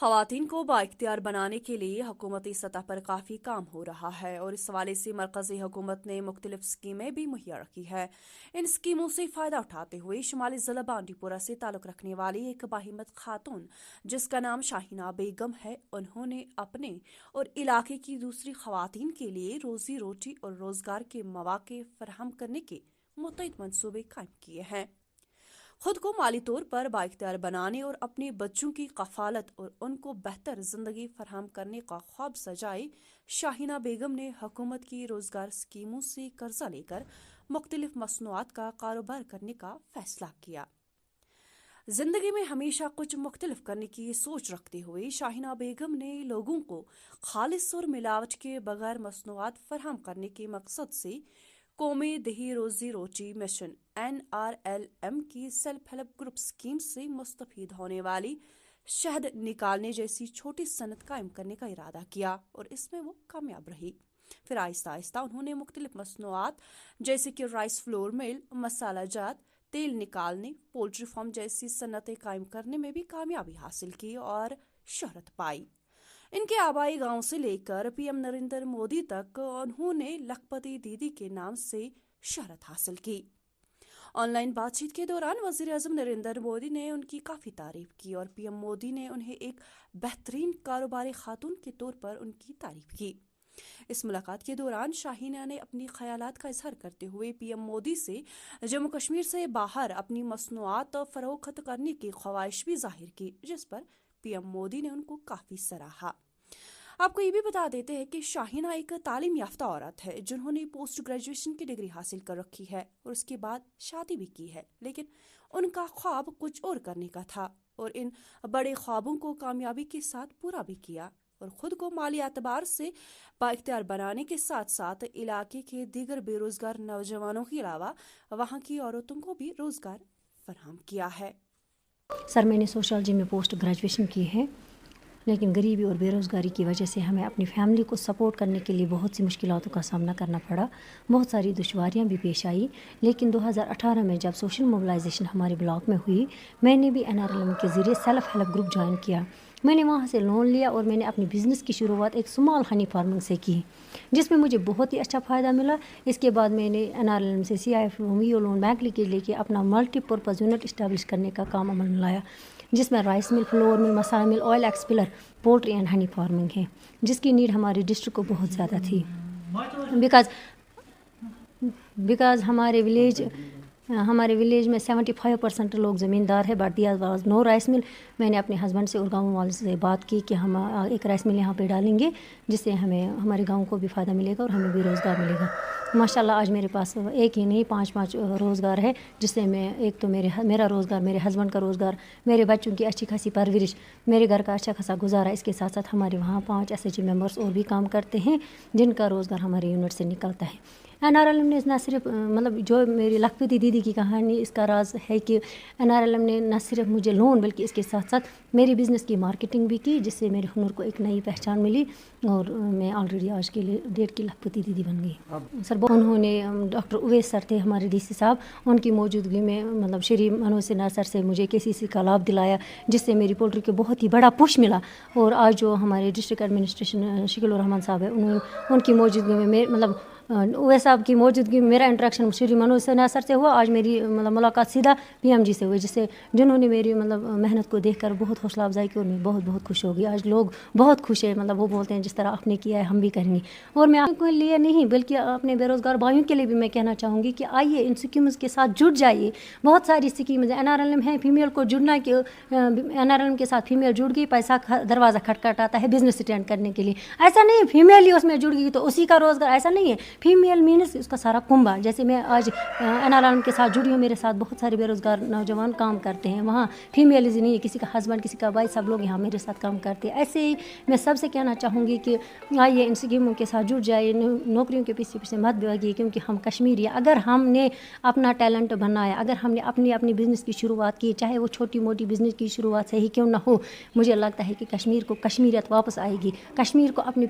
ख़वातीन को बाइख्तियार बनाने के लिए हुकूमती सतह पर काफ़ी काम हो रहा है और इस हवाले से मरकज़ी हुकूमत ने मुख्तलिफ स्कीमें भी मुहैया रखी है। इन स्कीमों से फ़ायदा उठाते हुए शुमाली ज़िला बांडीपुरा से ताल्लुक़ रखने वाली एक बाहिम्मत खातून जिसका नाम शाहीना बेगम है, उन्होंने अपने और इलाके की दूसरी ख़वातीन के लिए रोज़ी रोटी और रोज़गार के मौक़े फराहम करने के मुतअद्दिद मंसूबे कायम किए हैं। खुद को माली तौर पर बाइख्तियार बनाने और अपने बच्चों की कफालत और उनको बेहतर जिंदगी फराहम करने का ख्वाब सजाए शाहीना बेगम ने हुकूमत की रोजगार स्कीमों से कर्जा लेकर मुख्तलिफ मसनूआत का कारोबार करने का फैसला किया। जिंदगी में हमेशा कुछ मुख्तलिफ करने की सोच रखते हुए शाहीना बेगम ने लोगों को खालिस और मिलावट के बगैर मसनूआत फराहम करने के मकसद से कौमी दही रोजी रोटी मिशन NRLM की सेल्फ हेल्प ग्रुप स्कीम से मुस्तफीद होने वाली शहद निकालने जैसी छोटी सनत कायम करने का इरादा किया और इसमें वो कामयाब रही। फिर आहिस्ता आहिस्ता उन्होंने मुख्तलिफ मसनूआत जैसे कि राइस फ्लोर मिल, मसाला जात, तेल निकालने, पोल्ट्री फार्म जैसी सनतें कायम करने में भी कामयाबी हासिल की और शोहरत पाई। इनके आबाई गांव से लेकर PM नरेंद्र मोदी तक उन्होंने लखपति दीदी के नाम से शोहरत हासिल की। ऑनलाइन बातचीत के दौरान वज़ीर-ए-आज़म नरेंद्र मोदी ने उनकी काफ़ी तारीफ की और PM मोदी ने उन्हें एक बेहतरीन कारोबारी खातून के तौर पर उनकी तारीफ की। इस मुलाकात के दौरान शाहीना ने अपनी ख्यालात का इजहार करते हुए PM मोदी से जम्मू कश्मीर से बाहर अपनी मसनूआत फरोख्त करने की ख्वाहिश भी जाहिर की, जिस पर PM मोदी ने उनको काफ़ी सराहा। आपको ये भी बता देते हैं कि शाहीना एक तालीम याफ्ता औरत है जिन्होंने पोस्ट ग्रेजुएशन की डिग्री हासिल कर रखी है और उसके बाद शादी भी की है, लेकिन उनका ख्वाब कुछ और करने का था और इन बड़े ख्वाबों को कामयाबी के साथ पूरा भी किया और ख़ुद को माली एतबार से बाइख्तियार बनाने के साथ साथ इलाके के दीगर बेरोज़गार नौजवानों के अलावा वहाँ की औरतों को भी रोज़गार फराहम किया है। सर, मैंने सोशियोलॉजी में पोस्ट ग्रेजुएशन की है, लेकिन गरीबी और बेरोज़गारी की वजह से हमें अपनी फैमिली को सपोर्ट करने के लिए बहुत सी मुश्किलातों का सामना करना पड़ा। बहुत सारी दुश्वारियां भी पेश आई, लेकिन 2018 में जब सोशल मोबिलाइजेशन हमारे ब्लॉक में हुई, मैंने भी NRLM के ज़रिए सेल्फ हेल्प ग्रुप ज्वाइन किया। मैंने वहाँ से लोन लिया और मैंने अपनी बिज़नेस की शुरुआत एक स्मॉल हनी फार्मिंग से की, जिसमें मुझे बहुत ही अच्छा फ़ायदा मिला। इसके बाद मैंने NRLM से CIF लोन बैंक लेके अपना मल्टीपर्पज़ यूनिट इस्टेब्लिश करने का काम अमल में लाया, जिसमें rice mill, flour mill, masala mill, oil expeller, poultry and honey farming है, जिसकी नीड हमारे डिस्ट्रिक्ट को बहुत ज़्यादा थी। बिकॉज हमारे विलेज में 75% लोग ज़मींदार है, but there was no rice mill. मैंने अपने हस्बैंड से और गाँव वालों से बात की कि हम एक राइस मिल यहाँ पे डालेंगे, जिससे हमें हमारे गाँव को भी फ़ायदा मिलेगा और हमें भी रोज़गार मिलेगा। माशाल्लाह आज मेरे पास एक ही नहीं 5 रोज़गार है, जिससे मैं एक तो मेरा रोज़गार, मेरे हस्बैंड का रोज़गार, मेरे बच्चों की अच्छी खासी परवरिश, मेरे घर का अच्छा खासा गुजारा। इसके साथ साथ हमारे वहाँ 5 SHG मेंबर्स और भी काम करते हैं, जिनका रोज़गार हमारे यूनिट से निकलता है। NRLM ने न सिर्फ जो मेरी लखपति दीदी की कहानी, इसका राज है कि NRLM ने न सिर्फ मुझे लोन बल्कि इसके साथ साथ मेरी बिज़नेस की मार्केटिंग भी की, जिससे मेरे हुनर को एक नई पहचान मिली और मैं ऑलरेडी आज के लिए डेट की लखपति दीदी बन गई। सर, उन्होंने डॉक्टर उवैस सर थे हमारे DC साहब, उनकी मौजूदगी में श्री मनोज सिन्हा सर से मुझे KCC का लाभ दिलाया, जिससे मेरी पोल्ट्री को बहुत ही बड़ा पुश मिला। और आज जो हमारे डिस्ट्रिक्ट एडमिनिस्ट्रेशन शकील रहमान साहब है, उनकी मौजूदगी में उवैस साहब की मौजूदगी में मेरा इंटरेक्शन श्री मनोज सिन्हा सर से हुआ। आज मेरी मुलाकात सीधा PM जी से हुई, जिन्होंने मेरी मेहनत को देखकर बहुत हौसला अफजाई की और मैं बहुत बहुत खुश हो गई। आज लोग बहुत खुश है, वो बोलते हैं जिस तरह आपने किया है हम भी करेंगे। और मैं आपके लिए नहीं बल्कि अपने बेरोज़गार भाइयों के लिए भी मैं कहना चाहूँगी कि आइए इन स्कीम्स के साथ जुड़ जाइए। बहुत सारी स्कीम्स NRLM है, फीमेल को जुड़ना कि NRLM के साथ फीमेल जुड़ गई, पैसा दरवाज़ा खटखटाता है बिज़नेस स्टैंड करने के लिए। ऐसा नहीं फीमेल ही उसमें जुड़ गई तो उसी का रोज़गार, ऐसा नहीं है। फीमेल मीन्स उसका सारा कुंभा। जैसे मैं आज NRLM के साथ जुड़ी हूँ, मेरे साथ बहुत सारे बेरोज़गार नौजवान काम करते हैं। वहाँ फीमेल ही नहीं है, किसी का हस्बैंड, किसी का भाई, सब लोग यहाँ मेरे साथ काम करते हैं। ऐसे ही मैं सबसे कहना चाहूँगी कि आइए इन स्कीमों के साथ जुड़ जाइए, नौकरियों के पीछे मत भागिए, क्योंकि हम कश्मीरी। अगर हमने अपना टैलेंट बनाया, अगर हमने अपनी बिज़नेस की शुरुआत की, चाहे वो छोटी मोटी बिज़नेस की शुरुआत से ही क्यों ना हो, मुझे लगता है कि कश्मीर को कश्मीरियत वापस आएगी। कश्मीर को अपनी